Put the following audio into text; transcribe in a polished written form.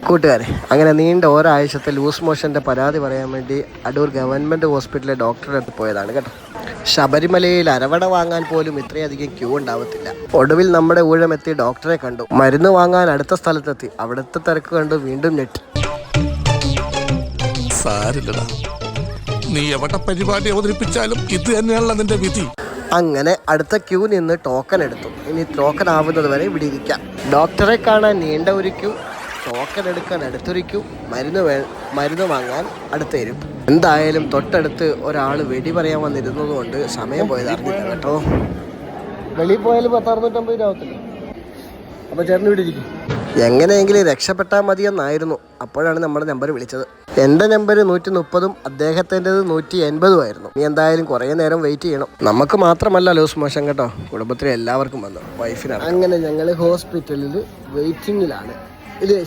കൂട്ടുകാരെ, അങ്ങനെ നീണ്ട ഒരാഴ്ചത്തെ ലൂസ് മോഷൻ്റെ പരാതി പറയാൻ വേണ്ടി അടൂർ ഗവൺമെൻറ് ഹോസ്പിറ്റലിലെ ഡോക്ടറുടെ അടുത്ത് പോയതാണ് കേട്ടോ. ശബരിമലയിൽ അരവണ വാങ്ങാൻ പോലും ഇത്രയധികം ക്യൂ ഉണ്ടാവത്തില്ല. ഒടുവിൽ നമ്മുടെ ഊഴമെത്തി ഡോക്ടറെ കണ്ടു. മരുന്ന് വാങ്ങാൻ അടുത്ത സ്ഥലത്തെത്തി. അവിടുത്തെ തിരക്ക് കണ്ടു വീണ്ടും ഞെട്ടി. സാരില്ലടാ, നീ എവിടെ പരിപാടി അവതരിപ്പിച്ചാലും ഇത് തന്നെയാണല്ലോ നിന്റെ വിധി. അങ്ങനെ അടുത്ത ക്യൂ നിന്ന് ടോക്കൺ എടുത്തു. ഇനി ടോക്കൺ ആവുന്നത് വരെ ഇവിടെ ഇരിക്കാം. ഡോക്ടറെ കാണാൻ നീണ്ട ഒരു ക്യൂ, ടോക്കൺ എടുക്കാൻ അടുത്തൊരു ക്യൂ, മരുന്ന് വാങ്ങാൻ അടുത്തേരും. എന്തായാലും തൊട്ടടുത്ത് ഒരാൾ വെടി പറയാൻ വന്നിരുന്നത് കൊണ്ട് സമയം പോയത് അറിഞ്ഞില്ല കേട്ടോ. വെളിയിൽ പോയാലും 650 രൂപ ആവത്തില്ല. അപ്പോൾ ചേട്ടൻ ഇവിടെ ഇരിക്കും. എങ്ങനെയെങ്കിലും രക്ഷപ്പെട്ടാൽ മതിയെന്നായിരുന്നു. അപ്പോഴാണ് നമ്മുടെ നമ്പർ വിളിച്ചത്. എൻ്റെ നമ്പർ 130ഉം അദ്ദേഹത്തിൻ്റെത് 180ഉം ആയിരുന്നു. നീ എന്തായാലും കുറേ നേരം വെയിറ്റ് ചെയ്യണം. നമുക്ക് മാത്രമല്ല ലൂസ് മോഷൻ കേട്ടോ, കുടുംബത്തിലെ എല്ലാവർക്കും വന്നു, വൈഫിനാണ്. അങ്ങനെ ഞങ്ങൾ ഹോസ്പിറ്റലിൽ വെയിറ്റിങ്ങിലാണ്. ഇല്ലേ?